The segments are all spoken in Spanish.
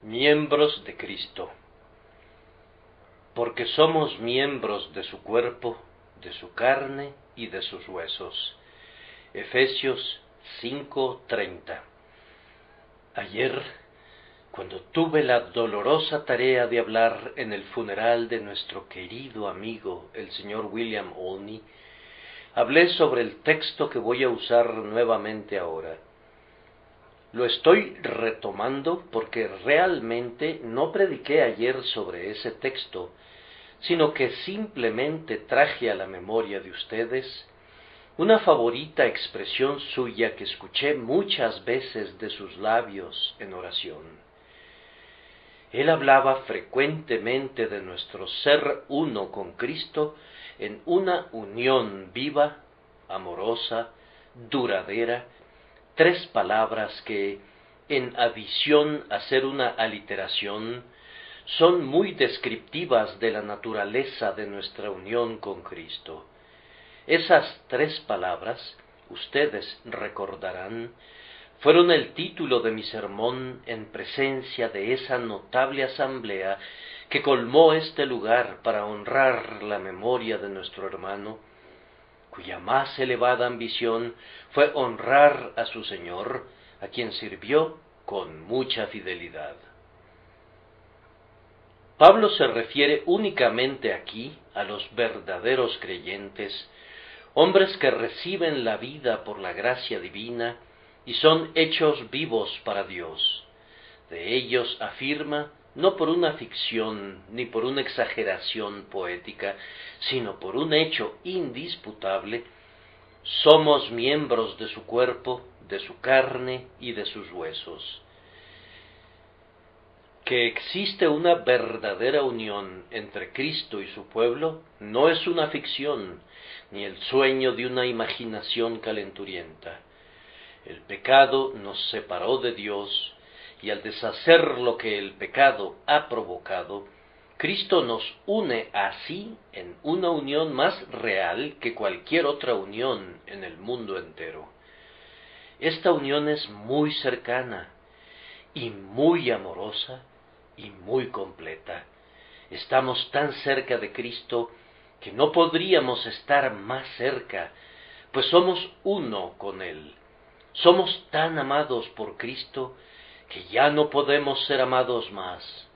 Miembros de Cristo, porque somos miembros de su cuerpo, de su carne y de sus huesos. Efesios 5:30. Ayer, cuando tuve la dolorosa tarea de hablar en el funeral de nuestro querido amigo, el señor William Olney, hablé sobre el texto que voy a usar nuevamente ahora. Lo estoy retomando porque realmente no prediqué ayer sobre ese texto, sino que simplemente traje a la memoria de ustedes una favorita expresión suya que escuché muchas veces de sus labios en oración. Él hablaba frecuentemente de nuestro ser uno con Cristo en una unión viva, amorosa, duradera, tres palabras que, en adición a ser una aliteración, son muy descriptivas de la naturaleza de nuestra unión con Cristo. Esas tres palabras, ustedes recordarán, fueron el título de mi sermón en presencia de esa notable asamblea que colmó este lugar para honrar la memoria de nuestro hermano, cuya más elevada ambición fue honrar a su Señor, a quien sirvió con mucha fidelidad. Pablo se refiere únicamente aquí a los verdaderos creyentes, hombres que reciben la vida por la gracia divina y son hechos vivos para Dios. De ellos afirma, no por una ficción ni por una exageración poética, sino por un hecho indisputable: somos miembros de su cuerpo, de su carne y de sus huesos. Que existe una verdadera unión entre Cristo y su pueblo no es una ficción, ni el sueño de una imaginación calenturienta. El pecado nos separó de Dios, y al deshacer lo que el pecado ha provocado, Cristo nos une así en una unión más real que cualquier otra unión en el mundo entero. Esta unión es muy cercana, y muy amorosa, y muy completa. Estamos tan cerca de Cristo que no podríamos estar más cerca, pues somos uno con Él. Somos tan amados por Cristo que ya no podemos ser amados más.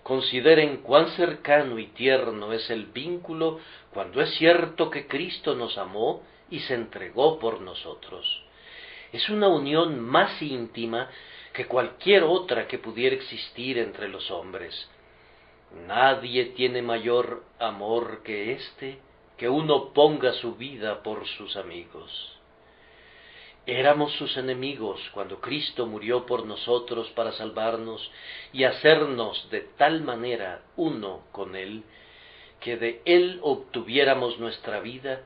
Consideren cuán cercano y tierno es el vínculo cuando es cierto que Cristo nos amó y se entregó por nosotros. Es una unión más íntima que cualquier otra que pudiera existir entre los hombres. Nadie tiene mayor amor que este, que uno ponga su vida por sus amigos. Éramos sus enemigos cuando Cristo murió por nosotros para salvarnos y hacernos de tal manera uno con Él, que de Él obtuviéramos nuestra vida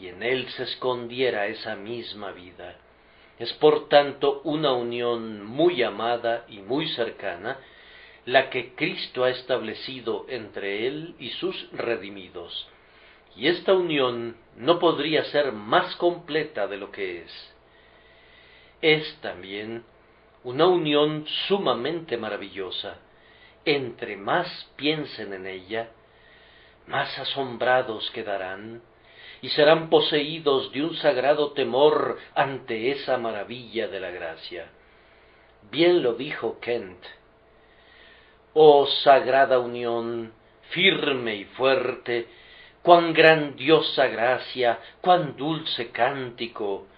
y en Él se escondiera esa misma vida. Es por tanto una unión muy amada y muy cercana la que Cristo ha establecido entre Él y sus redimidos, y esta unión no podría ser más completa de lo que es. Es también una unión sumamente maravillosa. Entre más piensen en ella, más asombrados quedarán y serán poseídos de un sagrado temor ante esa maravilla de la gracia. Bien lo dijo Kent: oh sagrada unión, firme y fuerte, cuán grandiosa gracia, cuán dulce cántico,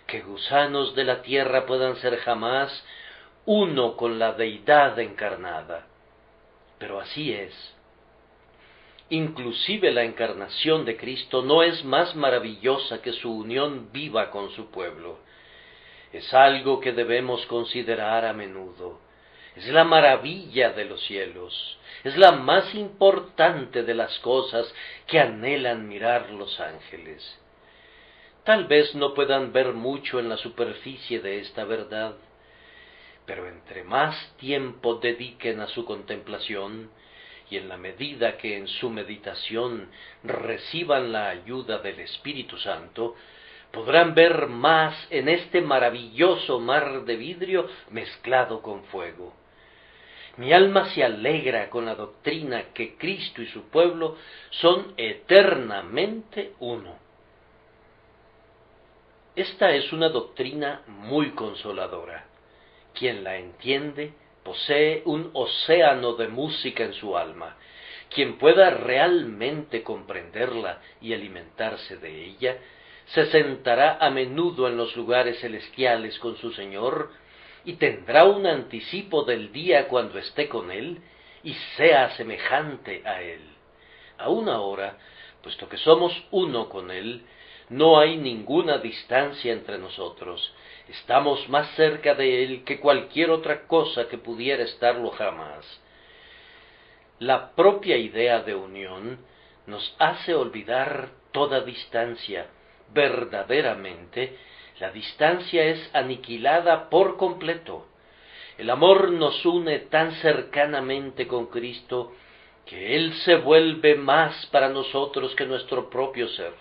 que gusanos de la tierra puedan ser jamás uno con la deidad encarnada. Pero así es. Inclusive la encarnación de Cristo no es más maravillosa que su unión viva con su pueblo. Es algo que debemos considerar a menudo. Es la maravilla de los cielos. Es la más importante de las cosas que anhelan mirar los ángeles. Tal vez no puedan ver mucho en la superficie de esta verdad, pero entre más tiempo dediquen a su contemplación, y en la medida que en su meditación reciban la ayuda del Espíritu Santo, podrán ver más en este maravilloso mar de vidrio mezclado con fuego. Mi alma se alegra con la doctrina que Cristo y su pueblo son eternamente uno. Esta es una doctrina muy consoladora. Quien la entiende posee un océano de música en su alma. Quien pueda realmente comprenderla y alimentarse de ella, se sentará a menudo en los lugares celestiales con su Señor y tendrá un anticipo del día cuando esté con Él y sea semejante a Él. Aún ahora, puesto que somos uno con Él, no hay ninguna distancia entre nosotros. Estamos más cerca de Él que cualquier otra cosa que pudiera estarlo jamás. La propia idea de unión nos hace olvidar toda distancia. Verdaderamente, la distancia es aniquilada por completo. El amor nos une tan cercanamente con Cristo que Él se vuelve más para nosotros que nuestro propio ser.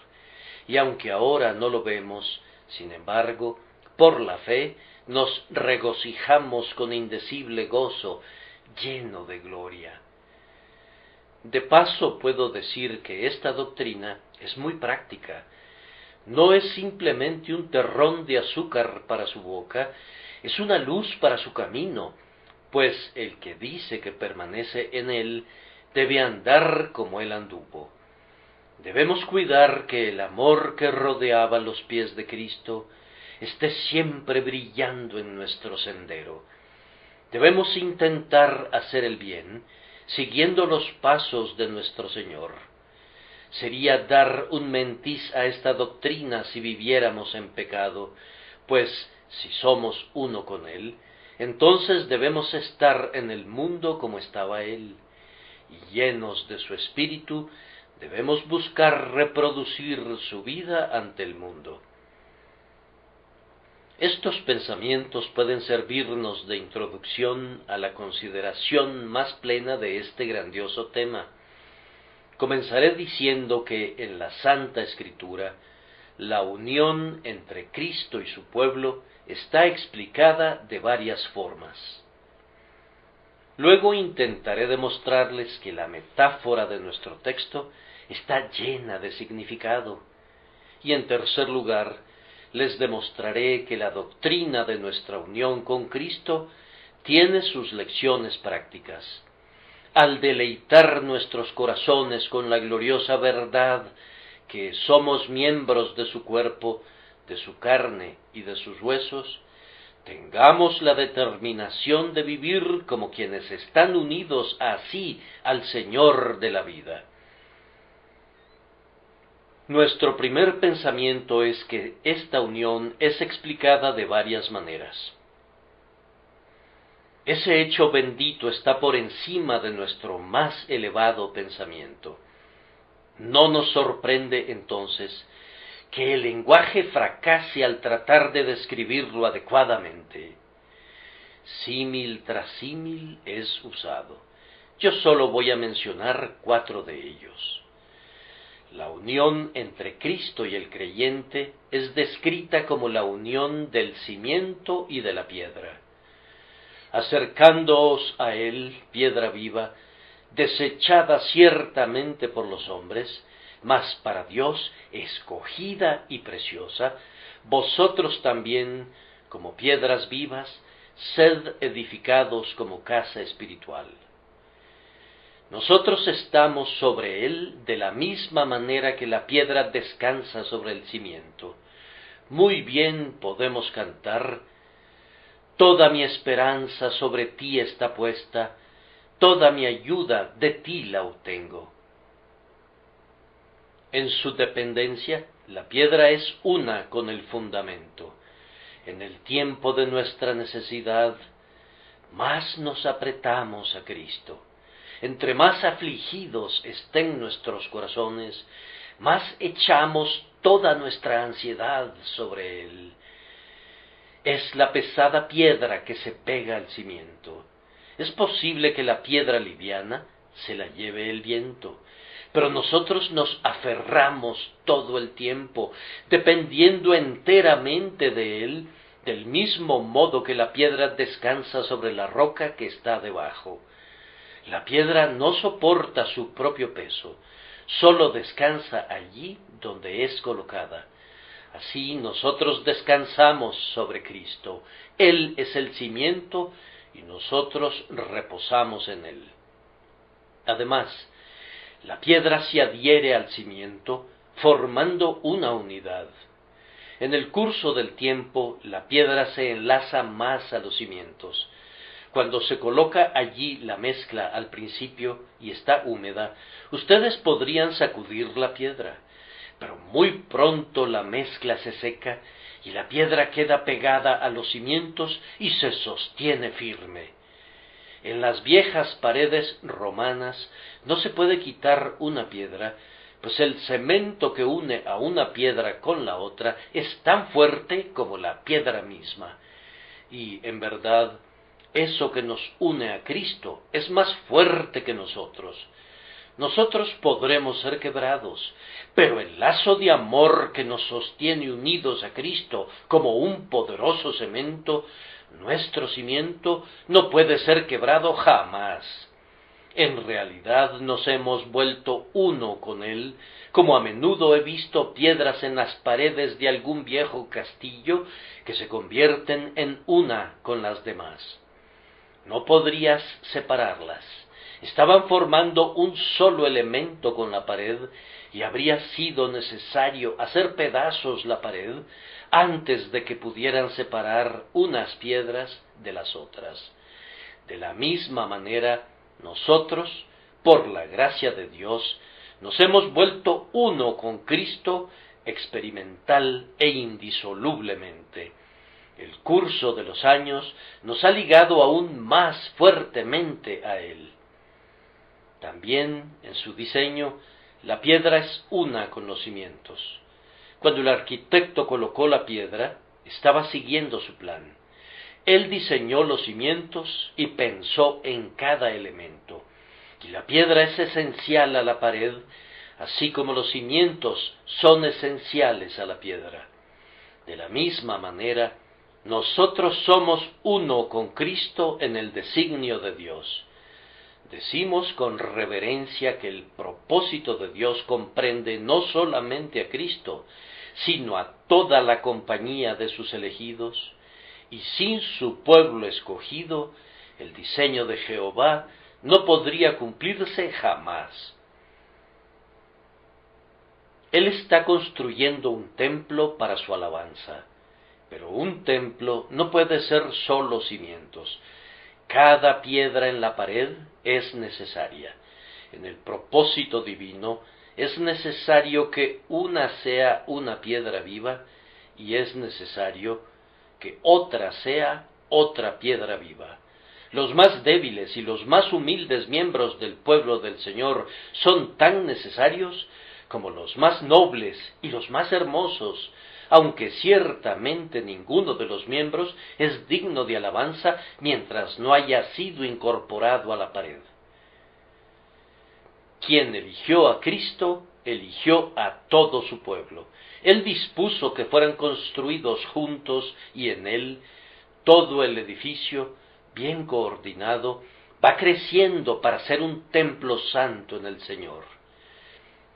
Y aunque ahora no lo vemos, sin embargo, por la fe nos regocijamos con indecible gozo, lleno de gloria. De paso puedo decir que esta doctrina es muy práctica. No es simplemente un terrón de azúcar para su boca, es una luz para su camino, pues el que dice que permanece en él debe andar como él anduvo. Debemos cuidar que el amor que rodeaba los pies de Cristo esté siempre brillando en nuestro sendero. Debemos intentar hacer el bien, siguiendo los pasos de nuestro Señor. Sería dar un mentiz a esta doctrina si viviéramos en pecado, pues si somos uno con Él, entonces debemos estar en el mundo como estaba Él, y llenos de su espíritu, debemos buscar reproducir su vida ante el mundo. Estos pensamientos pueden servirnos de introducción a la consideración más plena de este grandioso tema. Comenzaré diciendo que en la Santa Escritura, la unión entre Cristo y su pueblo está explicada de varias formas. Luego intentaré demostrarles que la metáfora de nuestro texto está llena de significado. Y en tercer lugar, les demostraré que la doctrina de nuestra unión con Cristo tiene sus lecciones prácticas. Al deleitar nuestros corazones con la gloriosa verdad que somos miembros de su cuerpo, de su carne y de sus huesos, tengamos la determinación de vivir como quienes están unidos así al Señor de la vida. Nuestro primer pensamiento es que esta unión es explicada de varias maneras. Ese hecho bendito está por encima de nuestro más elevado pensamiento. No nos sorprende, entonces, que el lenguaje fracase al tratar de describirlo adecuadamente. Símil tras símil es usado. Yo solo voy a mencionar 4 de ellos. La unión entre Cristo y el creyente es descrita como la unión del cimiento y de la piedra. Acercándoos a él, piedra viva, desechada ciertamente por los hombres, mas para Dios escogida y preciosa, vosotros también, como piedras vivas, sed edificados como casa espiritual. Nosotros estamos sobre él de la misma manera que la piedra descansa sobre el cimiento. Muy bien podemos cantar: toda mi esperanza sobre ti está puesta, toda mi ayuda de ti la obtengo. En su dependencia, la piedra es una con el fundamento. En el tiempo de nuestra necesidad, más nos apretamos a Cristo. Entre más afligidos estén nuestros corazones, más echamos toda nuestra ansiedad sobre Él. Es la pesada piedra que se pega al cimiento. Es posible que la piedra liviana se la lleve el viento, pero nosotros nos aferramos todo el tiempo, dependiendo enteramente de Él, del mismo modo que la piedra descansa sobre la roca que está debajo. La piedra no soporta su propio peso, sólo descansa allí donde es colocada. Así nosotros descansamos sobre Cristo. Él es el cimiento y nosotros reposamos en él. Además, la piedra se adhiere al cimiento, formando una unidad. En el curso del tiempo, la piedra se enlaza más a los cimientos. Cuando se coloca allí la mezcla al principio y está húmeda, ustedes podrían sacudir la piedra, pero muy pronto la mezcla se seca y la piedra queda pegada a los cimientos y se sostiene firme. En las viejas paredes romanas no se puede quitar una piedra, pues el cemento que une a una piedra con la otra es tan fuerte como la piedra misma. Y, en verdad, eso que nos une a Cristo es más fuerte que nosotros. Nosotros podremos ser quebrados, pero el lazo de amor que nos sostiene unidos a Cristo como un poderoso cemento, nuestro cimiento, no puede ser quebrado jamás. En realidad nos hemos vuelto uno con Él, como a menudo he visto piedras en las paredes de algún viejo castillo que se convierten en una con las demás. No podrías separarlas. Estaban formando un solo elemento con la pared y habría sido necesario hacer pedazos la pared antes de que pudieran separar unas piedras de las otras. De la misma manera, nosotros, por la gracia de Dios, nos hemos vuelto uno con Cristo experimental e indisolublemente. El curso de los años nos ha ligado aún más fuertemente a Él. También, en su diseño, la piedra es una con los cimientos. Cuando el arquitecto colocó la piedra, estaba siguiendo su plan. Él diseñó los cimientos y pensó en cada elemento. Y la piedra es esencial a la pared, así como los cimientos son esenciales a la piedra. De la misma manera, nosotros somos uno con Cristo en el designio de Dios. Decimos con reverencia que el propósito de Dios comprende no solamente a Cristo, sino a toda la compañía de sus elegidos, y sin su pueblo escogido, el diseño de Jehová no podría cumplirse jamás. Él está construyendo un templo para su alabanza, pero un templo no puede ser solo cimientos. Cada piedra en la pared es necesaria. En el propósito divino es necesario que una sea una piedra viva y es necesario que otra sea otra piedra viva. Los más débiles y los más humildes miembros del pueblo del Señor son tan necesarios como los más nobles y los más hermosos, aunque ciertamente ninguno de los miembros es digno de alabanza mientras no haya sido incorporado a la pared. Quien eligió a Cristo, eligió a todo su pueblo. Él dispuso que fueran construidos juntos y en él todo el edificio, bien coordinado, va creciendo para ser un templo santo en el Señor.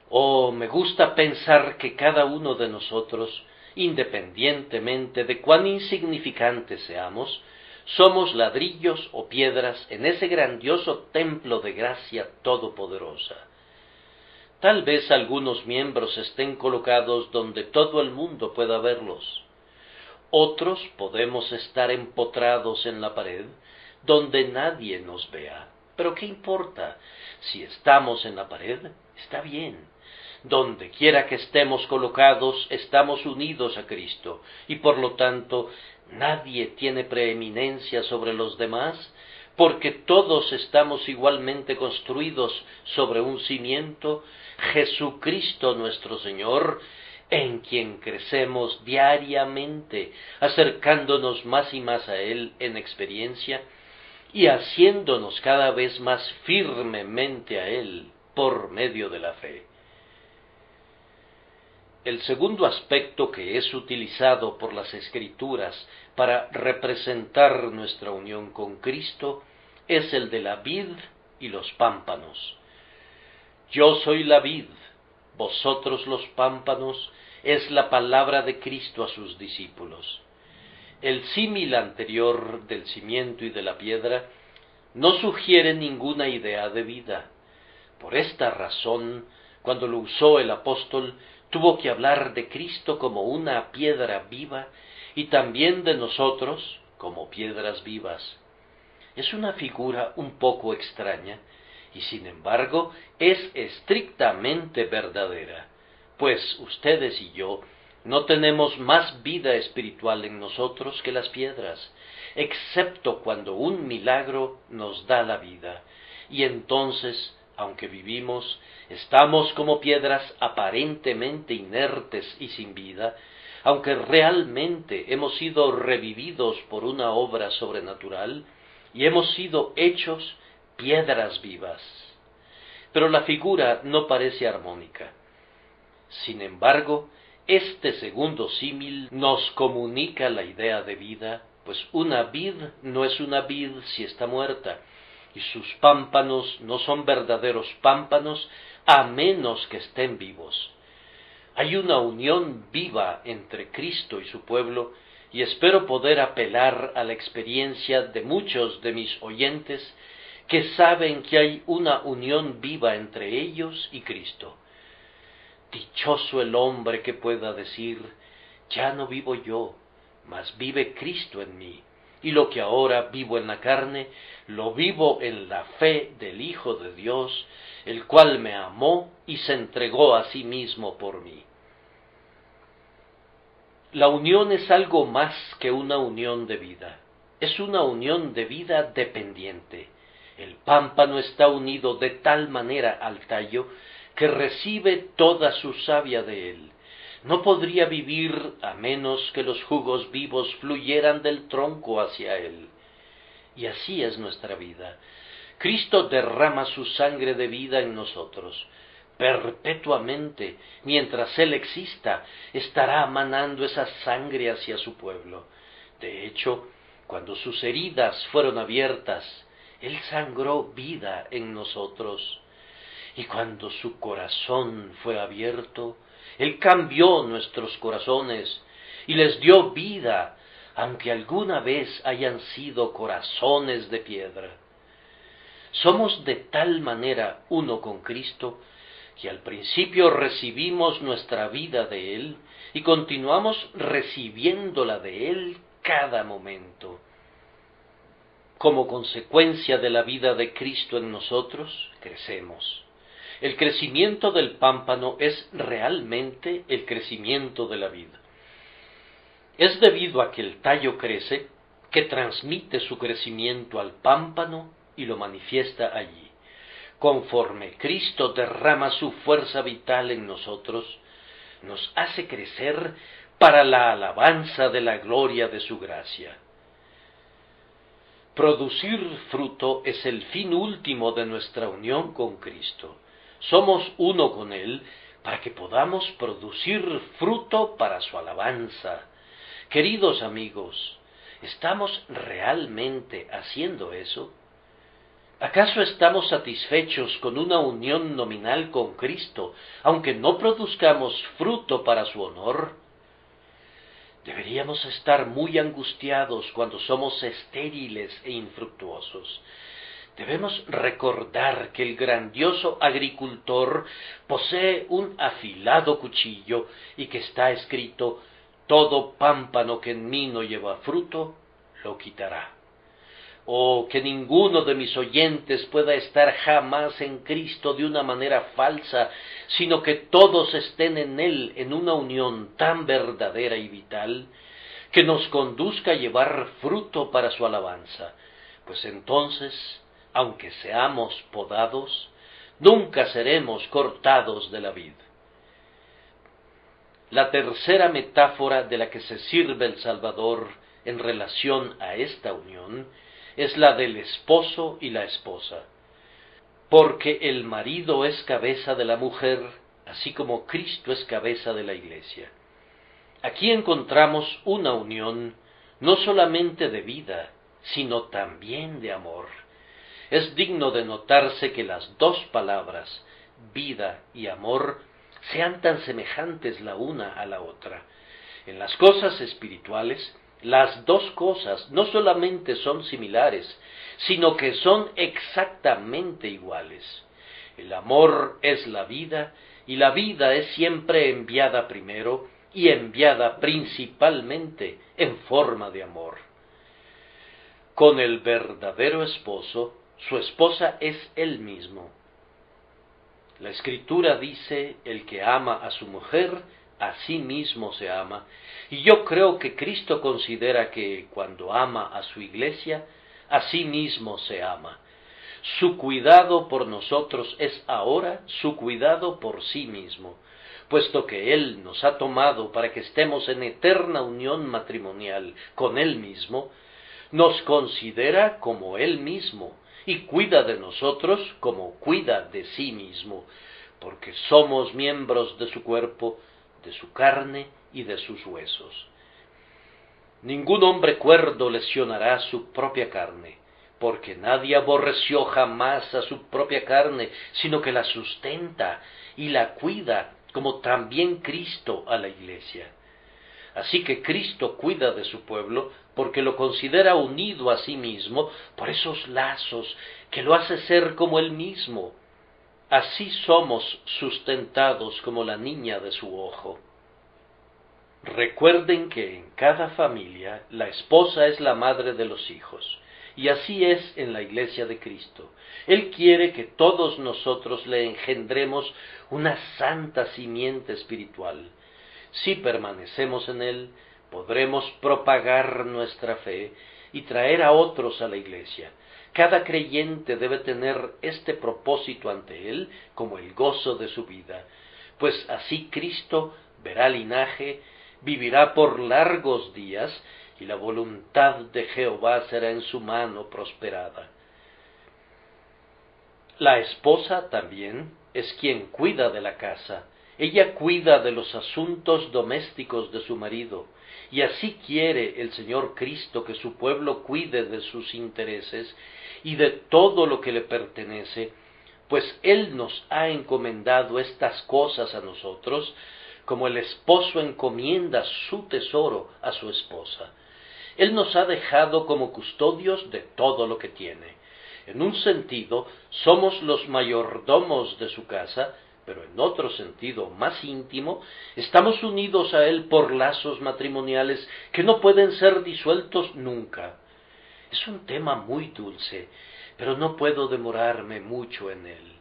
Oh, me gusta pensar que cada uno de nosotros, independientemente de cuán insignificantes seamos, somos ladrillos o piedras en ese grandioso templo de gracia todopoderosa. Tal vez algunos miembros estén colocados donde todo el mundo pueda verlos. Otros podemos estar empotrados en la pared, donde nadie nos vea. Pero ¿qué importa? Si estamos en la pared, está bien. Donde quiera que estemos colocados, estamos unidos a Cristo, y por lo tanto, nadie tiene preeminencia sobre los demás, porque todos estamos igualmente construidos sobre un cimiento, Jesucristo nuestro Señor, en quien crecemos diariamente, acercándonos más y más a Él en experiencia, y haciéndonos cada vez más firmemente a Él por medio de la fe. El segundo aspecto que es utilizado por las Escrituras para representar nuestra unión con Cristo es el de la vid y los pámpanos. Yo soy la vid, vosotros los pámpanos, es la palabra de Cristo a sus discípulos. El símil anterior del cimiento y de la piedra no sugiere ninguna idea de vida. Por esta razón, cuando lo usó el apóstol, tuvo que hablar de Cristo como una piedra viva y también de nosotros como piedras vivas. Es una figura un poco extraña y sin embargo es estrictamente verdadera, pues ustedes y yo no tenemos más vida espiritual en nosotros que las piedras, excepto cuando un milagro nos da la vida, y entonces, aunque vivimos, estamos como piedras aparentemente inertes y sin vida, aunque realmente hemos sido revividos por una obra sobrenatural y hemos sido hechos piedras vivas. Pero la figura no parece armónica. Sin embargo, este segundo símil nos comunica la idea de vida, pues una vid no es una vid si está muerta, y sus pámpanos no son verdaderos pámpanos a menos que estén vivos. Hay una unión viva entre Cristo y su pueblo, y espero poder apelar a la experiencia de muchos de mis oyentes que saben que hay una unión viva entre ellos y Cristo. Dichoso el hombre que pueda decir, ya no vivo yo, mas vive Cristo en mí, y lo que ahora vivo en la carne, lo vivo en la fe del Hijo de Dios, el cual me amó y se entregó a sí mismo por mí. La unión es algo más que una unión de vida, es una unión de vida dependiente. El pámpano está unido de tal manera al tallo que recibe toda su savia de él. No podría vivir a menos que los jugos vivos fluyeran del tronco hacia él. Y así es nuestra vida. Cristo derrama su sangre de vida en nosotros. Perpetuamente, mientras Él exista, estará manando esa sangre hacia su pueblo. De hecho, cuando sus heridas fueron abiertas, Él sangró vida en nosotros. Y cuando su corazón fue abierto, Él cambió nuestros corazones y les dio vida, aunque alguna vez hayan sido corazones de piedra. Somos de tal manera uno con Cristo, que al principio recibimos nuestra vida de Él y continuamos recibiéndola de Él cada momento. Como consecuencia de la vida de Cristo en nosotros, crecemos. El crecimiento del pámpano es realmente el crecimiento de la vida. Es debido a que el tallo crece, que transmite su crecimiento al pámpano y lo manifiesta allí. Conforme Cristo derrama su fuerza vital en nosotros, nos hace crecer para la alabanza de la gloria de su gracia. Producir fruto es el fin último de nuestra unión con Cristo. Somos uno con Él para que podamos producir fruto para su alabanza. Queridos amigos, ¿estamos realmente haciendo eso? ¿Acaso estamos satisfechos con una unión nominal con Cristo, aunque no produzcamos fruto para su honor? Deberíamos estar muy angustiados cuando somos estériles e infructuosos. Debemos recordar que el grandioso agricultor posee un afilado cuchillo y que está escrito, todo pámpano que en mí no lleva fruto, lo quitará. Oh, que ninguno de mis oyentes pueda estar jamás en Cristo de una manera falsa, sino que todos estén en Él en una unión tan verdadera y vital, que nos conduzca a llevar fruto para su alabanza, pues entonces, aunque seamos podados, nunca seremos cortados de la vid. La tercera metáfora de la que se sirve el Salvador en relación a esta unión es la del esposo y la esposa. Porque el marido es cabeza de la mujer, así como Cristo es cabeza de la Iglesia. Aquí encontramos una unión no solamente de vida, sino también de amor. Es digno de notarse que las dos palabras, vida y amor, sean tan semejantes la una a la otra. En las cosas espirituales, las dos cosas no solamente son similares, sino que son exactamente iguales. El amor es la vida, y la vida es siempre enviada primero y enviada principalmente en forma de amor. Con el verdadero esposo, su esposa es él mismo. La Escritura dice: el que ama a su mujer, a sí mismo se ama, y yo creo que Cristo considera que cuando ama a su Iglesia, a sí mismo se ama. Su cuidado por nosotros es ahora su cuidado por sí mismo, puesto que Él nos ha tomado para que estemos en eterna unión matrimonial con Él mismo, nos considera como Él mismo, y cuida de nosotros como cuida de sí mismo, porque somos miembros de su cuerpo, de su carne y de sus huesos. Ningún hombre cuerdo lesionará su propia carne, porque nadie aborreció jamás a su propia carne, sino que la sustenta y la cuida, como también Cristo a la Iglesia. Así que Cristo cuida de su pueblo porque lo considera unido a sí mismo por esos lazos que lo hace ser como él mismo. Así somos sustentados como la niña de su ojo. Recuerden que en cada familia la esposa es la madre de los hijos, y así es en la Iglesia de Cristo. Él quiere que todos nosotros le engendremos una santa simiente espiritual. Si permanecemos en Él, podremos propagar nuestra fe y traer a otros a la Iglesia. Cada creyente debe tener este propósito ante Él como el gozo de su vida, pues así Cristo verá linaje, vivirá por largos días, y la voluntad de Jehová será en su mano prosperada. La esposa también es quien cuida de la casa. Ella cuida de los asuntos domésticos de su marido, y así quiere el Señor Cristo que su pueblo cuide de sus intereses y de todo lo que le pertenece, pues Él nos ha encomendado estas cosas a nosotros, como el esposo encomienda su tesoro a su esposa. Él nos ha dejado como custodios de todo lo que tiene. En un sentido, somos los mayordomos de su casa, pero en otro sentido más íntimo, estamos unidos a Él por lazos matrimoniales que no pueden ser disueltos nunca. Es un tema muy dulce, pero no puedo demorarme mucho en él.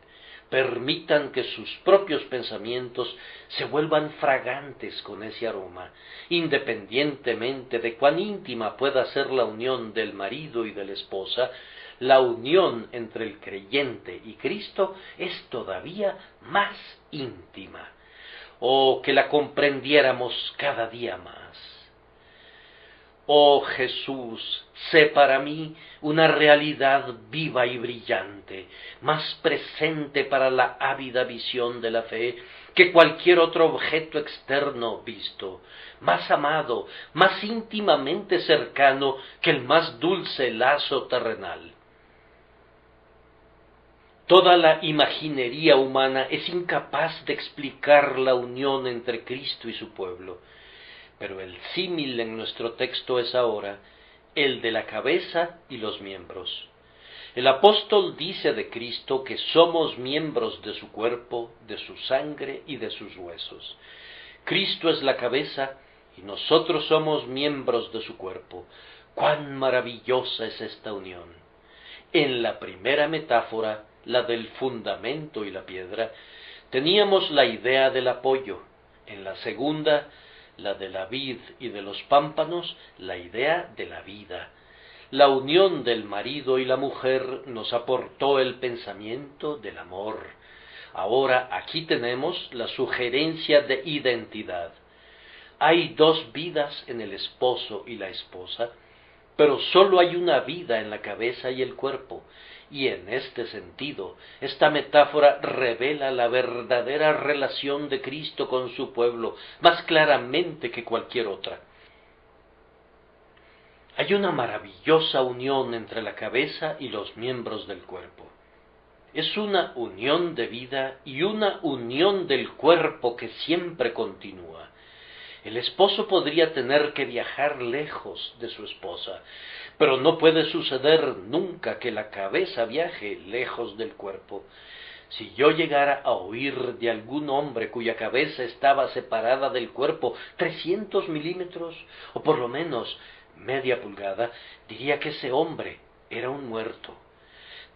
Permitan que sus propios pensamientos se vuelvan fragantes con ese aroma, independientemente de cuán íntima pueda ser la unión del marido y de la esposa. La unión entre el creyente y Cristo es todavía más íntima. Oh, que la comprendiéramos cada día más. Oh Jesús, sé para mí una realidad viva y brillante, más presente para la ávida visión de la fe que cualquier otro objeto externo visto, más amado, más íntimamente cercano que el más dulce lazo terrenal. Toda la imaginería humana es incapaz de explicar la unión entre Cristo y su pueblo, pero el símil en nuestro texto es ahora el de la cabeza y los miembros. El apóstol dice de Cristo que somos miembros de su cuerpo, de su sangre y de sus huesos. Cristo es la cabeza y nosotros somos miembros de su cuerpo. ¡Cuán maravillosa es esta unión! En la primera metáfora, la del fundamento y la piedra, teníamos la idea del apoyo. En la segunda, la de la vid y de los pámpanos, la idea de la vida. La unión del marido y la mujer nos aportó el pensamiento del amor. Ahora aquí tenemos la sugerencia de identidad. Hay dos vidas en el esposo y la esposa, pero solo hay una vida en la cabeza y el cuerpo, Y en este sentido, esta metáfora revela la verdadera relación de Cristo con su pueblo más claramente que cualquier otra. Hay una maravillosa unión entre la cabeza y los miembros del cuerpo. Es una unión de vida y una unión del cuerpo que siempre continúa. El esposo podría tener que viajar lejos de su esposa, pero no puede suceder nunca que la cabeza viaje lejos del cuerpo. Si yo llegara a oír de algún hombre cuya cabeza estaba separada del cuerpo 300 milímetros, o por lo menos media pulgada, diría que ese hombre era un muerto.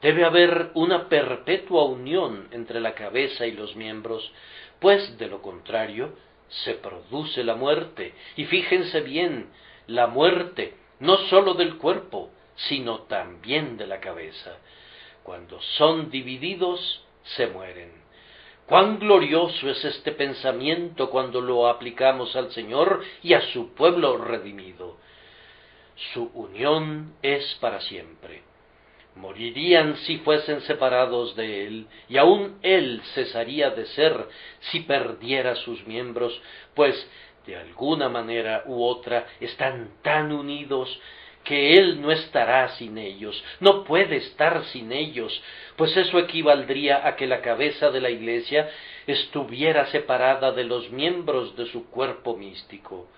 Debe haber una perpetua unión entre la cabeza y los miembros, pues de lo contrario se produce la muerte. Y fíjense bien, la muerte no sólo del cuerpo, sino también de la cabeza. Cuando son divididos, se mueren. Cuán glorioso es este pensamiento cuando lo aplicamos al Señor y a su pueblo redimido. Su unión es para siempre. Morirían si fuesen separados de Él, y aun Él cesaría de ser si perdiera sus miembros, pues de alguna manera u otra están tan unidos que Él no estará sin ellos, no puede estar sin ellos, pues eso equivaldría a que la cabeza de la Iglesia estuviera separada de los miembros de su cuerpo místico.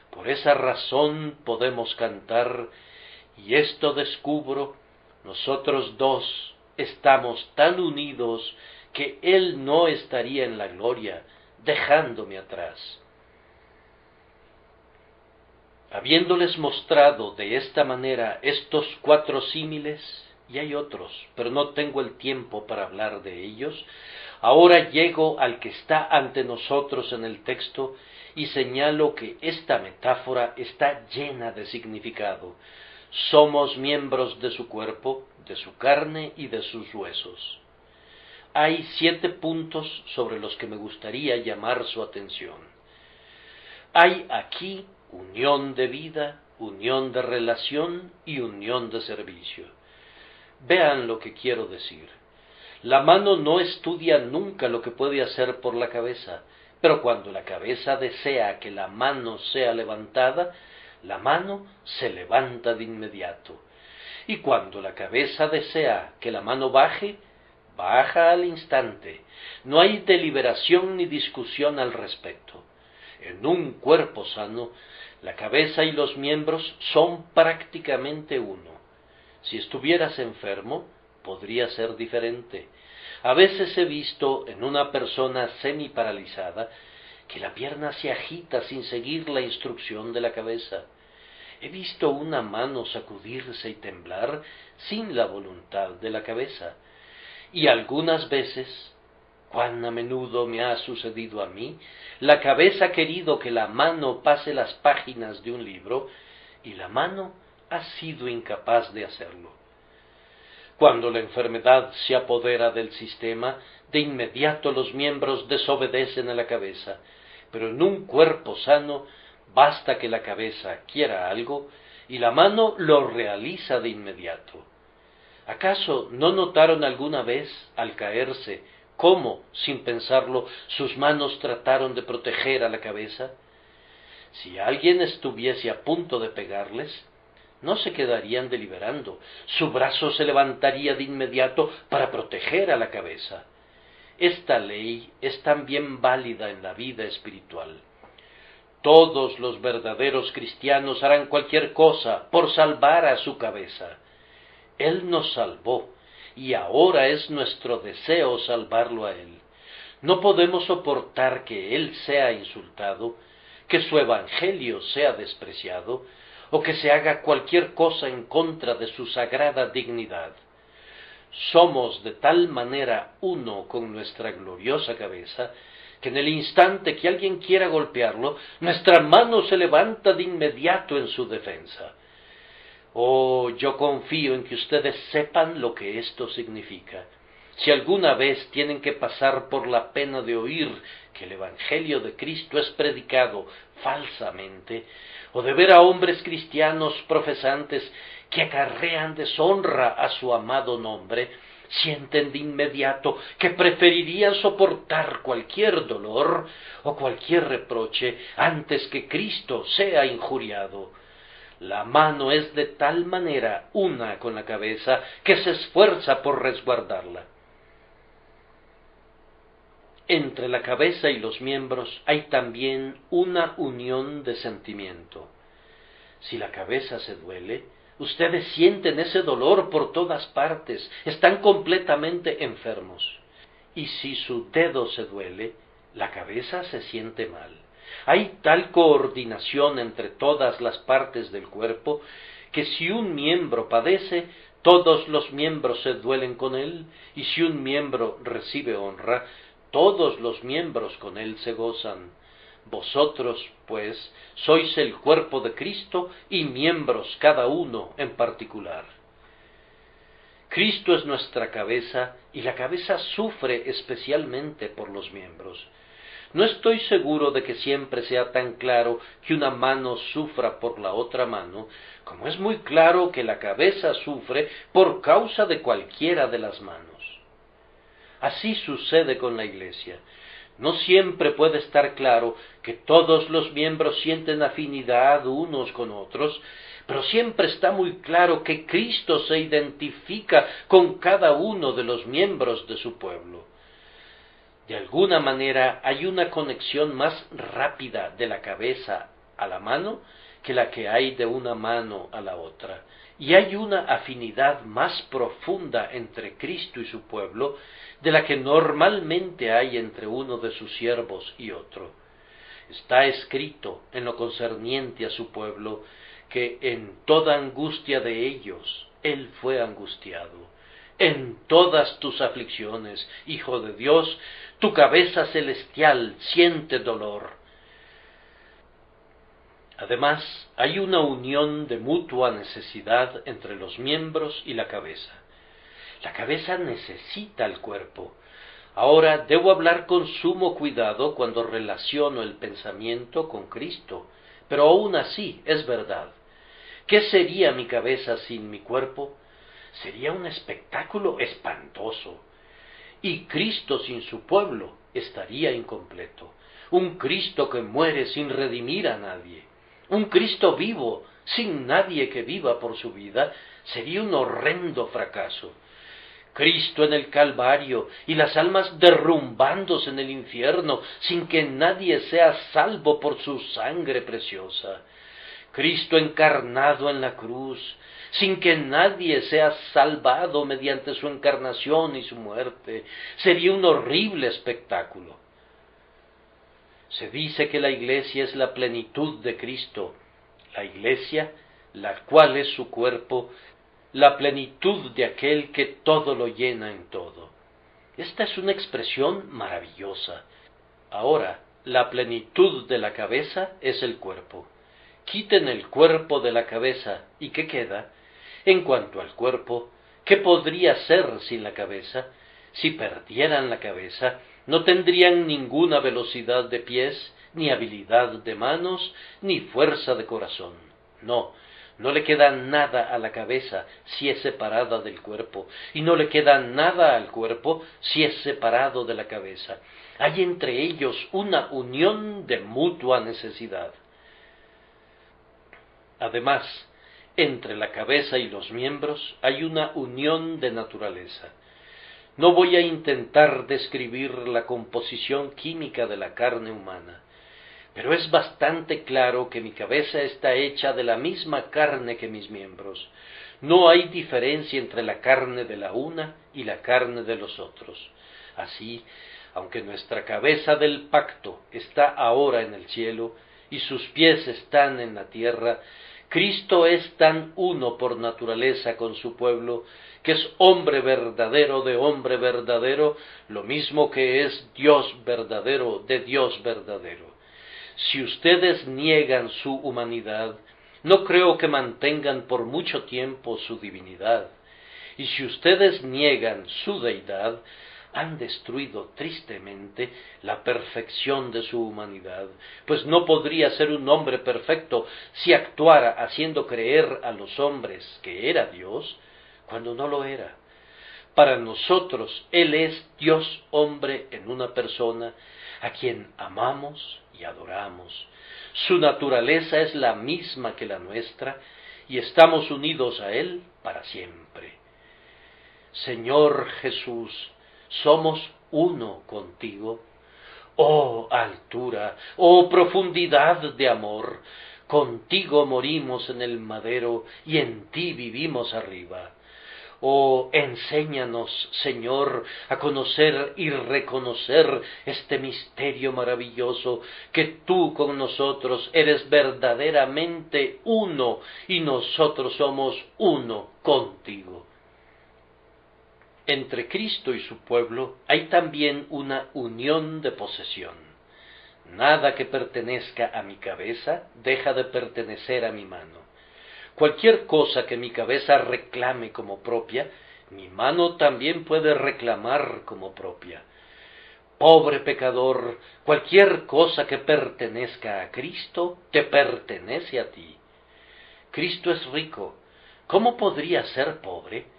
Por esa razón podemos cantar, y esto descubro, nosotros dos estamos tan unidos que Él no estaría en la gloria, dejándome atrás. Habiéndoles mostrado de esta manera estos 4 símiles, y hay otros, pero no tengo el tiempo para hablar de ellos, ahora llego al que está ante nosotros en el texto y señalo que esta metáfora está llena de significado. Somos miembros de su cuerpo, de su carne y de sus huesos. Hay 7 puntos sobre los que me gustaría llamar su atención. Hay aquí unión de vida, unión de relación y unión de servicio. Vean lo que quiero decir. La mano no estudia nunca lo que puede hacer por la cabeza, pero cuando la cabeza desea que la mano sea levantada, la mano se levanta de inmediato. Y cuando la cabeza desea que la mano baje, baja al instante. No hay deliberación ni discusión al respecto. En un cuerpo sano, la cabeza y los miembros son prácticamente uno. Si estuvieras enfermo, podría ser diferente. A veces he visto en una persona semiparalizada que la pierna se agita sin seguir la instrucción de la cabeza. He visto una mano sacudirse y temblar sin la voluntad de la cabeza. Y algunas veces, cuán a menudo me ha sucedido a mí, la cabeza ha querido que la mano pase las páginas de un libro y la mano ha sido incapaz de hacerlo. Cuando la enfermedad se apodera del sistema, de inmediato los miembros desobedecen a la cabeza, pero en un cuerpo sano basta que la cabeza quiera algo y la mano lo realiza de inmediato. ¿Acaso no notaron alguna vez, al caerse, cómo, sin pensarlo, sus manos trataron de proteger a la cabeza? Si alguien estuviese a punto de pegarles, no se quedarían deliberando, su brazo se levantaría de inmediato para proteger a la cabeza. Esta ley es también válida en la vida espiritual. Todos los verdaderos cristianos harán cualquier cosa por salvar a su cabeza. Él nos salvó, y ahora es nuestro deseo salvarlo a Él. No podemos soportar que Él sea insultado, que su evangelio sea despreciado, o que se haga cualquier cosa en contra de su sagrada dignidad. Somos de tal manera uno con nuestra gloriosa cabeza, que en el instante que alguien quiera golpearlo, nuestra mano se levanta de inmediato en su defensa. Oh, yo confío en que ustedes sepan lo que esto significa. Si alguna vez tienen que pasar por la pena de oír que el Evangelio de Cristo es predicado falsamente, o de ver a hombres cristianos profesantes que acarrean deshonra a su amado nombre, sienten de inmediato que preferirían soportar cualquier dolor o cualquier reproche antes que Cristo sea injuriado. La mano es de tal manera una con la cabeza que se esfuerza por resguardarla. Entre la cabeza y los miembros hay también una unión de sentimiento. Si la cabeza se duele, ustedes sienten ese dolor por todas partes, están completamente enfermos. Y si su dedo se duele, la cabeza se siente mal. Hay tal coordinación entre todas las partes del cuerpo que si un miembro padece, todos los miembros se duelen con él, y si un miembro recibe honra, todos los miembros con él se gozan. Vosotros, pues, sois el cuerpo de Cristo y miembros cada uno en particular. Cristo es nuestra cabeza y la cabeza sufre especialmente por los miembros. No estoy seguro de que siempre sea tan claro que una mano sufra por la otra mano, como es muy claro que la cabeza sufre por causa de cualquiera de las manos. Así sucede con la Iglesia. No siempre puede estar claro que todos los miembros sienten afinidad unos con otros, pero siempre está muy claro que Cristo se identifica con cada uno de los miembros de su pueblo. De alguna manera hay una conexión más rápida de la cabeza a la mano que la que hay de una mano a la otra, y hay una afinidad más profunda entre Cristo y su pueblo de la que normalmente hay entre uno de sus siervos y otro. Está escrito en lo concerniente a su pueblo que en toda angustia de ellos Él fue angustiado. En todas tus aflicciones, Hijo de Dios, tu cabeza celestial siente dolor. Además, hay una unión de mutua necesidad entre los miembros y la cabeza. La cabeza necesita al cuerpo. Ahora debo hablar con sumo cuidado cuando relaciono el pensamiento con Cristo, pero aún así es verdad. ¿Qué sería mi cabeza sin mi cuerpo? Sería un espectáculo espantoso. Y Cristo sin su pueblo estaría incompleto. Un Cristo que muere sin redimir a nadie. Un Cristo vivo, sin nadie que viva por su vida, sería un horrendo fracaso. Cristo en el Calvario y las almas derrumbándose en el infierno sin que nadie sea salvo por su sangre preciosa. Cristo encarnado en la cruz, sin que nadie sea salvado mediante su encarnación y su muerte, sería un horrible espectáculo. Se dice que la Iglesia es la plenitud de Cristo, la Iglesia, la cual es su cuerpo, la plenitud de aquel que todo lo llena en todo. Esta es una expresión maravillosa. Ahora, la plenitud de la cabeza es el cuerpo. Quiten el cuerpo de la cabeza, ¿y qué queda? En cuanto al cuerpo, ¿qué podría ser sin la cabeza? Si perdieran la cabeza, no tendrían ninguna velocidad de pies, ni habilidad de manos, ni fuerza de corazón. No le queda nada a la cabeza si es separada del cuerpo, y no le queda nada al cuerpo si es separado de la cabeza. Hay entre ellos una unión de mutua necesidad. Además, entre la cabeza y los miembros hay una unión de naturaleza. No voy a intentar describir la composición química de la carne humana, pero es bastante claro que mi cabeza está hecha de la misma carne que mis miembros. No hay diferencia entre la carne de la una y la carne de los otros. Así, aunque nuestra cabeza del pacto está ahora en el cielo y sus pies están en la tierra, Cristo es tan uno por naturaleza con su pueblo, que es hombre verdadero de hombre verdadero, lo mismo que es Dios verdadero de Dios verdadero. Si ustedes niegan su humanidad, no creo que mantengan por mucho tiempo su divinidad. Y si ustedes niegan su deidad, han destruido tristemente la perfección de su humanidad, pues no podría ser un hombre perfecto si actuara haciendo creer a los hombres que era Dios, cuando no lo era. Para nosotros Él es Dios hombre en una persona, a quien amamos y adoramos. Su naturaleza es la misma que la nuestra, y estamos unidos a Él para siempre. Señor Jesús, somos uno contigo. Oh altura, oh profundidad de amor, contigo morimos en el madero y en ti vivimos arriba. Oh, enséñanos, Señor, a conocer y reconocer este misterio maravilloso, que tú con nosotros eres verdaderamente uno y nosotros somos uno contigo. Entre Cristo y su pueblo hay también una unión de posesión. Nada que pertenezca a mi cabeza deja de pertenecer a mi mano. Cualquier cosa que mi cabeza reclame como propia, mi mano también puede reclamar como propia. Pobre pecador, cualquier cosa que pertenezca a Cristo, te pertenece a ti. Cristo es rico, ¿cómo podría ser pobre?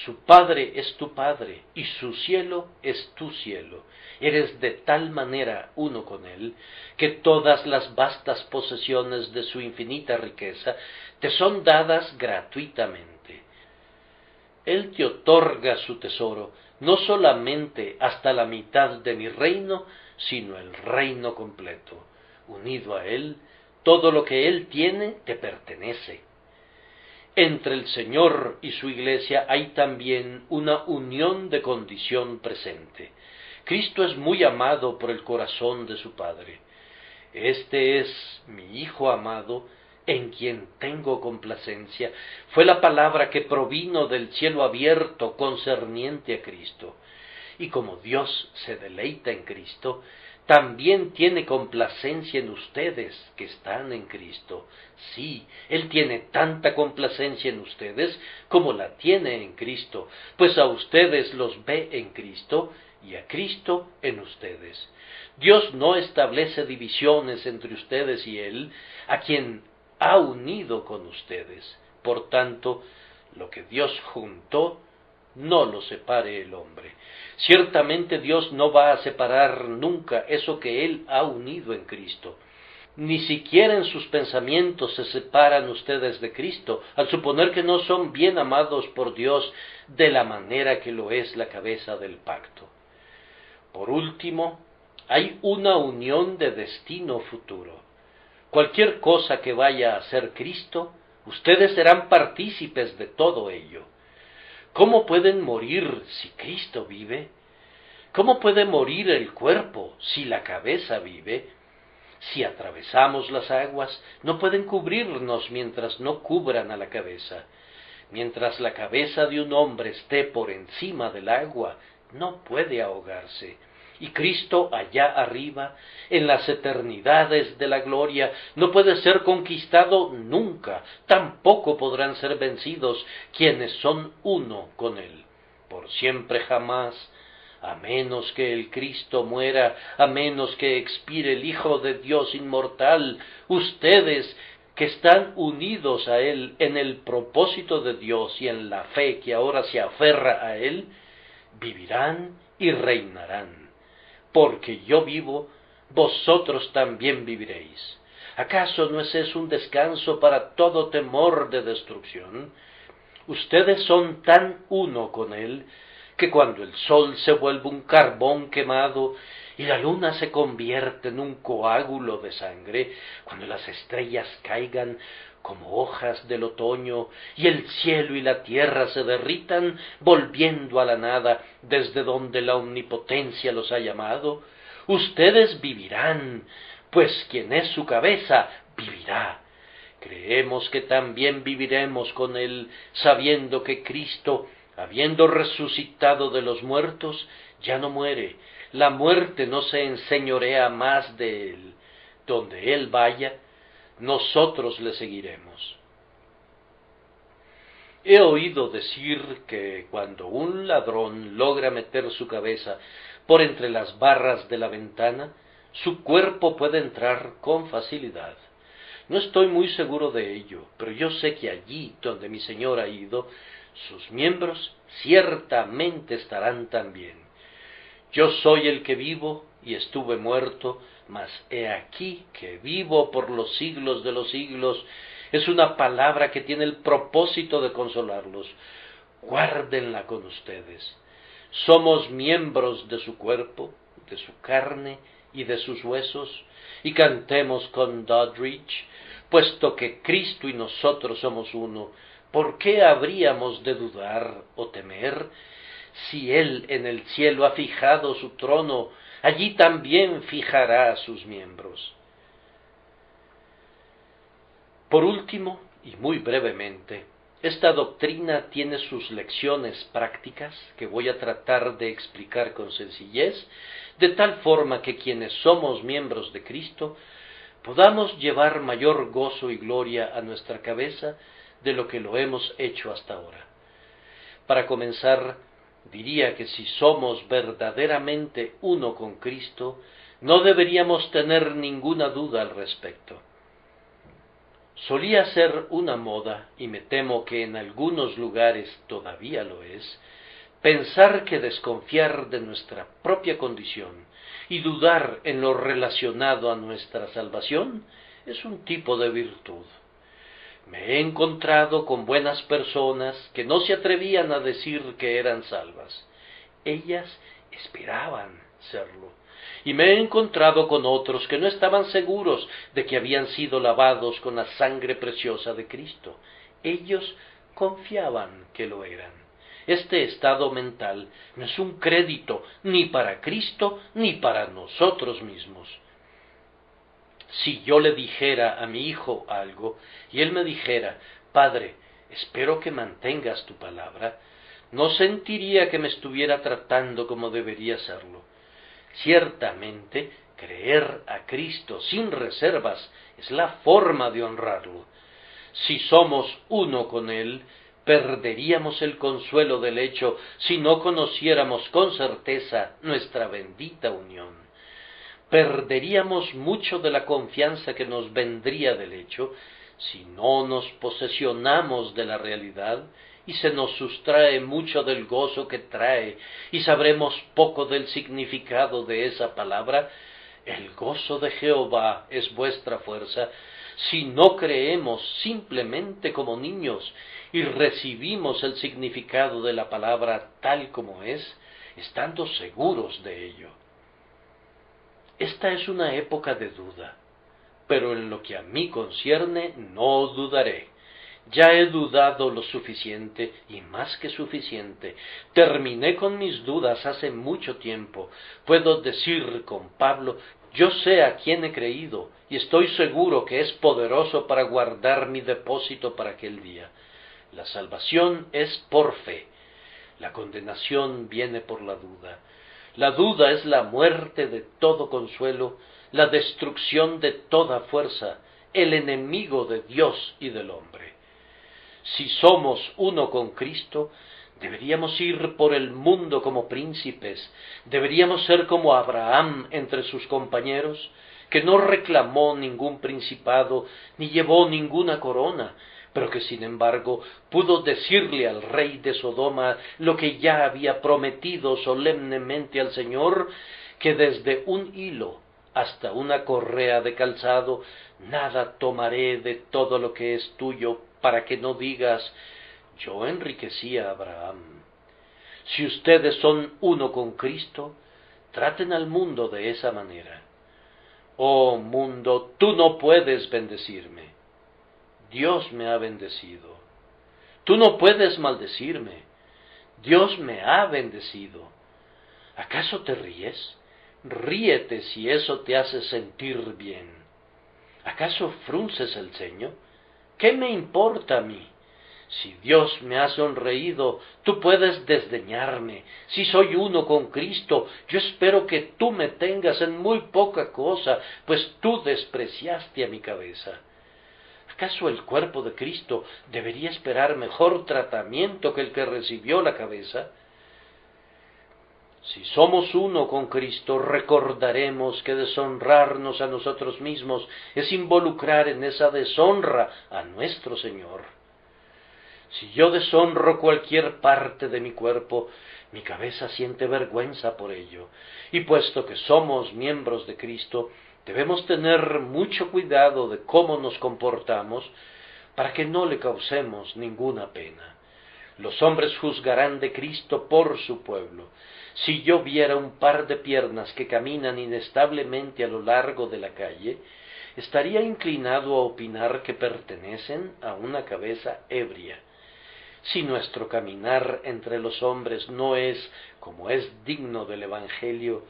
Su Padre es tu Padre, y su cielo es tu cielo. Eres de tal manera uno con Él, que todas las vastas posesiones de su infinita riqueza te son dadas gratuitamente. Él te otorga su tesoro, no solamente hasta la mitad de mi reino, sino el reino completo. Unido a Él, todo lo que Él tiene te pertenece. Entre el Señor y su Iglesia hay también una unión de condición presente. Cristo es muy amado por el corazón de su Padre. Este es mi Hijo amado, en quien tengo complacencia, fue la palabra que provino del cielo abierto concerniente a Cristo. Y como Dios se deleita en Cristo, también tiene complacencia en ustedes que están en Cristo. Sí, Él tiene tanta complacencia en ustedes como la tiene en Cristo, pues a ustedes los ve en Cristo y a Cristo en ustedes. Dios no establece divisiones entre ustedes y Él, a quien ha unido con ustedes. Por tanto, lo que Dios juntó, no lo separe el hombre. Ciertamente Dios no va a separar nunca eso que Él ha unido en Cristo. Ni siquiera en sus pensamientos se separan ustedes de Cristo, al suponer que no son bien amados por Dios de la manera que lo es la cabeza del pacto. Por último, hay una unión de destino futuro. Cualquier cosa que vaya a hacer Cristo, ustedes serán partícipes de todo ello. ¿Cómo pueden morir si Cristo vive? ¿Cómo puede morir el cuerpo si la cabeza vive? Si atravesamos las aguas, no pueden cubrirnos mientras no cubran a la cabeza. Mientras la cabeza de un hombre esté por encima del agua, no puede ahogarse. Y Cristo allá arriba, en las eternidades de la gloria, no puede ser conquistado nunca, tampoco podrán ser vencidos quienes son uno con Él, por siempre jamás, a menos que el Cristo muera, a menos que expire el Hijo de Dios inmortal. Ustedes que están unidos a Él en el propósito de Dios y en la fe que ahora se aferra a Él, vivirán y reinarán. Porque yo vivo, vosotros también viviréis. ¿Acaso no es eso un descanso para todo temor de destrucción? Ustedes son tan uno con Él, que cuando el sol se vuelve un carbón quemado y la luna se convierte en un coágulo de sangre, cuando las estrellas caigan como hojas del otoño y el cielo y la tierra se derritan, volviendo a la nada desde donde la omnipotencia los ha llamado, ustedes vivirán, pues quien es su cabeza vivirá. Creemos que también viviremos con Él, sabiendo que Cristo, habiendo resucitado de los muertos, ya no muere. La muerte no se enseñorea más de Él. Donde Él vaya, nosotros le seguiremos. He oído decir que cuando un ladrón logra meter su cabeza por entre las barras de la ventana, su cuerpo puede entrar con facilidad. No estoy muy seguro de ello, pero yo sé que allí donde mi Señor ha ido, sus miembros ciertamente estarán también. Yo soy el que vivo y estuve muerto, mas he aquí que vivo por los siglos de los siglos. Es una palabra que tiene el propósito de consolarlos. Guárdenla con ustedes. Somos miembros de su cuerpo, de su carne y de sus huesos, y cantemos con Doddridge, puesto que Cristo y nosotros somos uno, ¿por qué habríamos de dudar o temer? Si Él en el cielo ha fijado su trono, allí también fijará a sus miembros. Por último, y muy brevemente, esta doctrina tiene sus lecciones prácticas que voy a tratar de explicar con sencillez, de tal forma que quienes somos miembros de Cristo podamos llevar mayor gozo y gloria a nuestra cabeza de lo que lo hemos hecho hasta ahora. Para comenzar, diría que si somos verdaderamente uno con Cristo, no deberíamos tener ninguna duda al respecto. Solía ser una moda, y me temo que en algunos lugares todavía lo es, pensar que desconfiar de nuestra propia condición y dudar en lo relacionado a nuestra salvación es un tipo de virtud. Me he encontrado con buenas personas que no se atrevían a decir que eran salvas. Ellas esperaban serlo. Y me he encontrado con otros que no estaban seguros de que habían sido lavados con la sangre preciosa de Cristo. Ellos confiaban que lo eran. Este estado mental no es un crédito ni para Cristo ni para nosotros mismos. Si yo le dijera a mi hijo algo y él me dijera, Padre, espero que mantengas tu palabra, no sentiría que me estuviera tratando como debería serlo. Ciertamente, creer a Cristo sin reservas es la forma de honrarlo. Si somos uno con Él, perderíamos el consuelo del hecho si no conociéramos con certeza nuestra bendita unión. Perderíamos mucho de la confianza que nos vendría del hecho si no nos posesionamos de la realidad, y se nos sustrae mucho del gozo que trae, y sabremos poco del significado de esa palabra. El gozo de Jehová es vuestra fuerza, si no creemos simplemente como niños y recibimos el significado de la palabra tal como es, estando seguros de ello. Esta es una época de duda, pero en lo que a mí concierne no dudaré. Ya he dudado lo suficiente, y más que suficiente. Terminé con mis dudas hace mucho tiempo. Puedo decir con Pablo, yo sé a quién he creído, y estoy seguro que es poderoso para guardar mi depósito para aquel día. La salvación es por fe. La condenación viene por la duda. La duda es la muerte de todo consuelo, la destrucción de toda fuerza, el enemigo de Dios y del hombre. Si somos uno con Cristo, deberíamos ir por el mundo como príncipes, deberíamos ser como Abraham entre sus compañeros, que no reclamó ningún principado ni llevó ninguna corona, pero que sin embargo pudo decirle al rey de Sodoma lo que ya había prometido solemnemente al Señor, que desde un hilo hasta una correa de calzado, nada tomaré de todo lo que es tuyo, para que no digas, yo enriquecí a Abraham. Si ustedes son uno con Cristo, traten al mundo de esa manera. Oh mundo, tú no puedes bendecirme. Dios me ha bendecido. Tú no puedes maldecirme. Dios me ha bendecido. ¿Acaso te ríes? Ríete si eso te hace sentir bien. ¿Acaso frunces el ceño? ¿Qué me importa a mí? Si Dios me ha sonreído, tú puedes desdeñarme. Si soy uno con Cristo, yo espero que tú me tengas en muy poca cosa, pues tú despreciaste a mi cabeza. ¿Acaso el cuerpo de Cristo debería esperar mejor tratamiento que el que recibió la cabeza? Si somos uno con Cristo, recordaremos que deshonrarnos a nosotros mismos es involucrar en esa deshonra a nuestro Señor. Si yo deshonro cualquier parte de mi cuerpo, mi cabeza siente vergüenza por ello, y puesto que somos miembros de Cristo, debemos tener mucho cuidado de cómo nos comportamos para que no le causemos ninguna pena. Los hombres juzgarán de Cristo por su pueblo. Si yo viera un par de piernas que caminan inestablemente a lo largo de la calle, estaría inclinado a opinar que pertenecen a una cabeza ebria. Si nuestro caminar entre los hombres no es como es digno del Evangelio,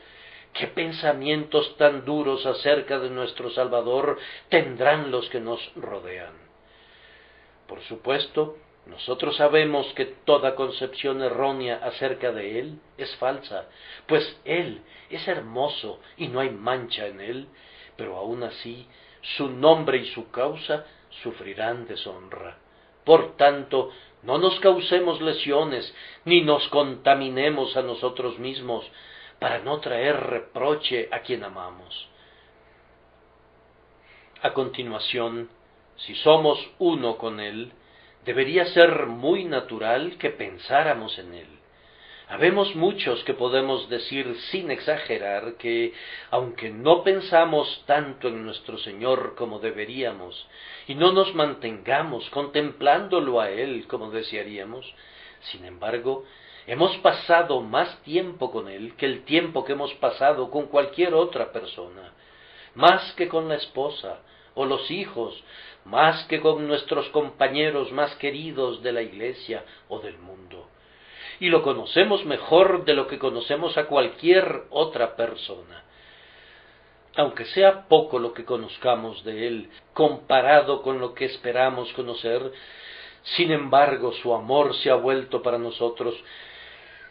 ¿qué pensamientos tan duros acerca de nuestro Salvador tendrán los que nos rodean? Por supuesto, nosotros sabemos que toda concepción errónea acerca de Él es falsa, pues Él es hermoso y no hay mancha en Él, pero aún así su nombre y su causa sufrirán deshonra. Por tanto, no nos causemos lesiones, ni nos contaminemos a nosotros mismos, para no traer reproche a quien amamos. A continuación, si somos uno con Él, debería ser muy natural que pensáramos en Él. Habemos muchos que podemos decir sin exagerar que, aunque no pensamos tanto en nuestro Señor como deberíamos, y no nos mantengamos contemplándolo a Él como desearíamos, sin embargo, hemos pasado más tiempo con Él que el tiempo que hemos pasado con cualquier otra persona, más que con la esposa o los hijos, más que con nuestros compañeros más queridos de la iglesia o del mundo. Y lo conocemos mejor de lo que conocemos a cualquier otra persona. Aunque sea poco lo que conozcamos de Él, comparado con lo que esperamos conocer, sin embargo su amor se ha vuelto para nosotros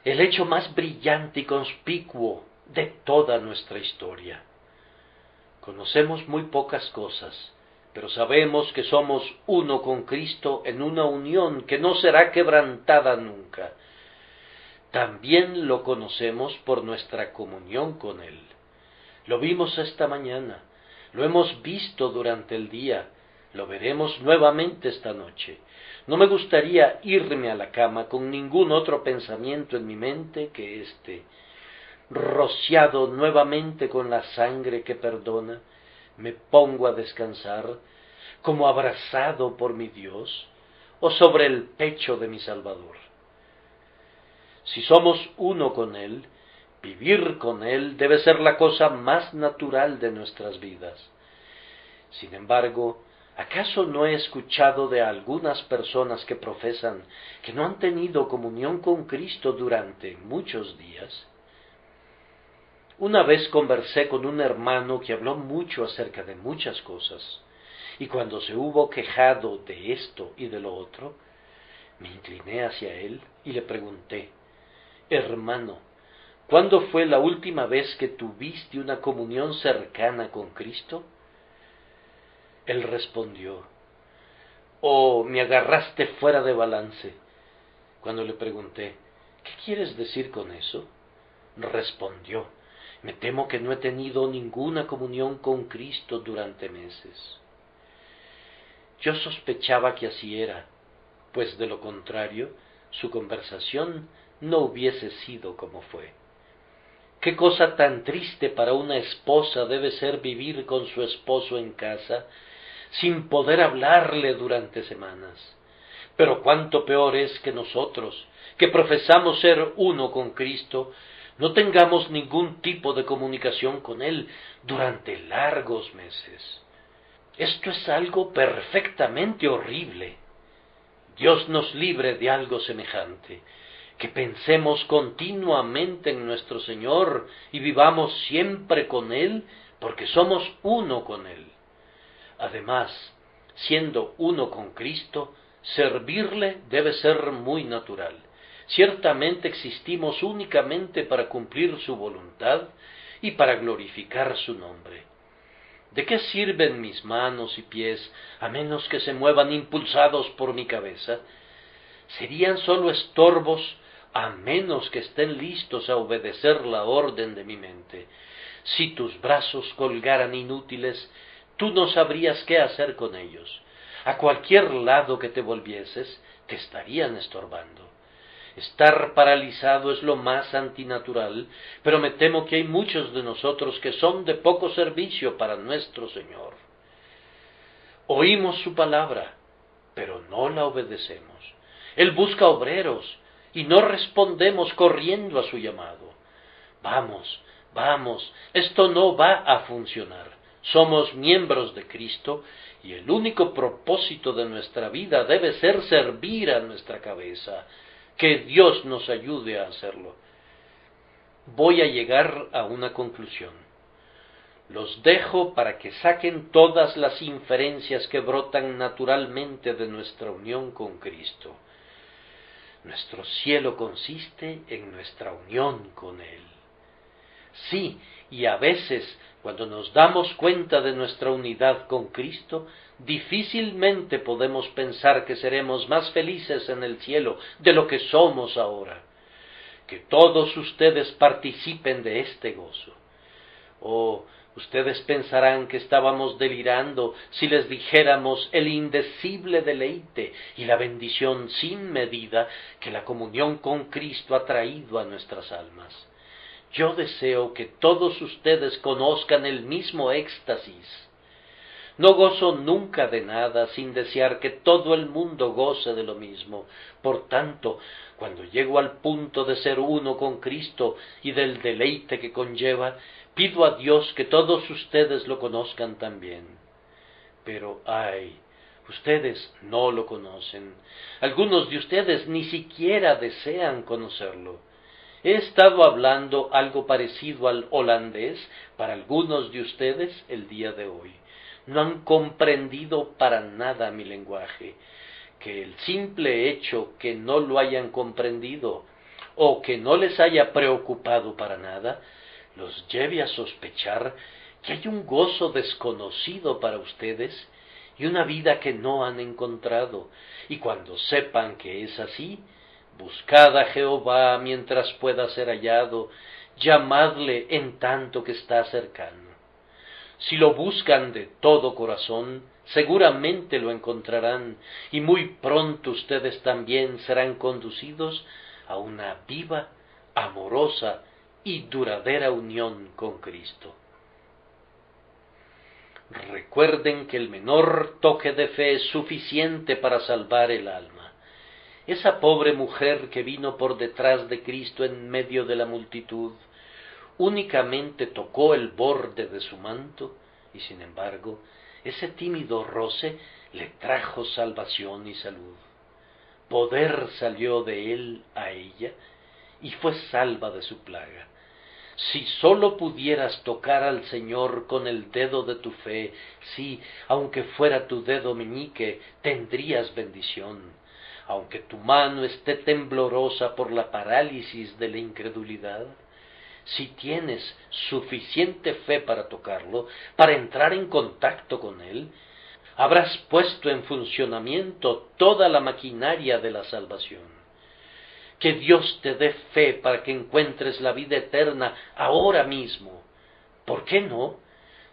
el hecho más brillante y conspicuo de toda nuestra historia. Conocemos muy pocas cosas, pero sabemos que somos uno con Cristo en una unión que no será quebrantada nunca. También lo conocemos por nuestra comunión con Él. Lo vimos esta mañana, lo hemos visto durante el día, lo veremos nuevamente esta noche. No me gustaría irme a la cama con ningún otro pensamiento en mi mente que este. Rociado nuevamente con la sangre que perdona, me pongo a descansar, como abrazado por mi Dios, o sobre el pecho de mi Salvador. Si somos uno con Él, vivir con Él debe ser la cosa más natural de nuestras vidas. Sin embargo, ¿acaso no he escuchado de algunas personas que profesan que no han tenido comunión con Cristo durante muchos días? Una vez conversé con un hermano que habló mucho acerca de muchas cosas, y cuando se hubo quejado de esto y de lo otro, me incliné hacia él y le pregunté: hermano, ¿cuándo fue la última vez que tuviste una comunión cercana con Cristo? Él respondió: oh, me agarraste fuera de balance. Cuando le pregunté: ¿qué quieres decir con eso?, respondió: me temo que no he tenido ninguna comunión con Cristo durante meses. Yo sospechaba que así era, pues de lo contrario, su conversación no hubiese sido como fue. Qué cosa tan triste para una esposa debe ser vivir con su esposo en casa, sin poder hablarle durante semanas. Pero cuánto peor es que nosotros, que profesamos ser uno con Cristo, no tengamos ningún tipo de comunicación con Él durante largos meses. Esto es algo perfectamente horrible. Dios nos libre de algo semejante, que pensemos continuamente en nuestro Señor y vivamos siempre con Él, porque somos uno con Él. Además, siendo uno con Cristo, servirle debe ser muy natural. Ciertamente existimos únicamente para cumplir su voluntad y para glorificar su nombre. ¿De qué sirven mis manos y pies a menos que se muevan impulsados por mi cabeza? Serían sólo estorbos a menos que estén listos a obedecer la orden de mi mente. Si tus brazos colgaran inútiles, tú no sabrías qué hacer con ellos. A cualquier lado que te volvieses, te estarían estorbando. Estar paralizado es lo más antinatural, pero me temo que hay muchos de nosotros que son de poco servicio para nuestro Señor. Oímos su palabra, pero no la obedecemos. Él busca obreros, y no respondemos corriendo a su llamado. Vamos, vamos, esto no va a funcionar. Somos miembros de Cristo, y el único propósito de nuestra vida debe ser servir a nuestra cabeza. Que Dios nos ayude a hacerlo. Voy a llegar a una conclusión. Los dejo para que saquen todas las inferencias que brotan naturalmente de nuestra unión con Cristo. Nuestro cielo consiste en nuestra unión con Él. Sí, y a veces, cuando nos damos cuenta de nuestra unidad con Cristo, difícilmente podemos pensar que seremos más felices en el cielo de lo que somos ahora. Que todos ustedes participen de este gozo. Oh, ustedes pensarán que estábamos delirando si les dijéramos el indecible deleite y la bendición sin medida que la comunión con Cristo ha traído a nuestras almas. Yo deseo que todos ustedes conozcan el mismo éxtasis. No gozo nunca de nada sin desear que todo el mundo goce de lo mismo. Por tanto, cuando llego al punto de ser uno con Cristo y del deleite que conlleva, pido a Dios que todos ustedes lo conozcan también. Pero, ay, ustedes no lo conocen. Algunos de ustedes ni siquiera desean conocerlo. He estado hablando algo parecido al holandés para algunos de ustedes el día de hoy. No han comprendido para nada mi lenguaje. Que el simple hecho que no lo hayan comprendido o que no les haya preocupado para nada, los lleve a sospechar que hay un gozo desconocido para ustedes y una vida que no han encontrado, y cuando sepan que es así, buscad a Jehová mientras pueda ser hallado, llamadle en tanto que está cercano. Si lo buscan de todo corazón, seguramente lo encontrarán, y muy pronto ustedes también serán conducidos a una viva, amorosa y duradera unión con Cristo. Recuerden que el menor toque de fe es suficiente para salvar el alma. Esa pobre mujer que vino por detrás de Cristo en medio de la multitud, únicamente tocó el borde de su manto, y sin embargo, ese tímido roce le trajo salvación y salud. Poder salió de él a ella, y fue salva de su plaga. Si sólo pudieras tocar al Señor con el dedo de tu fe, sí, aunque fuera tu dedo meñique, tendrías bendición. Aunque tu mano esté temblorosa por la parálisis de la incredulidad, si tienes suficiente fe para tocarlo, para entrar en contacto con Él, habrás puesto en funcionamiento toda la maquinaria de la salvación. Que Dios te dé fe para que encuentres la vida eterna ahora mismo. ¿Por qué no?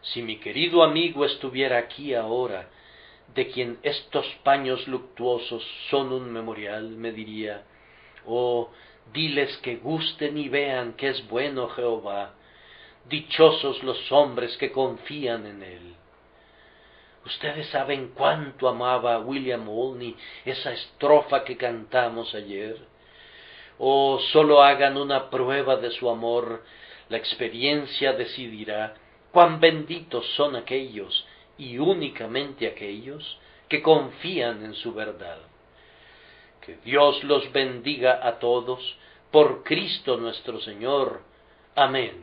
Si mi querido amigo estuviera aquí ahora, de quien estos paños luctuosos son un memorial, me diría: oh, diles que gusten y vean que es bueno Jehová. Dichosos los hombres que confían en Él. Ustedes saben cuánto amaba William Olney esa estrofa que cantamos ayer. Oh, solo hagan una prueba de su amor, la experiencia decidirá cuán benditos son aquellos, y únicamente aquellos, que confían en su verdad. Que Dios los bendiga a todos, por Cristo nuestro Señor. Amén.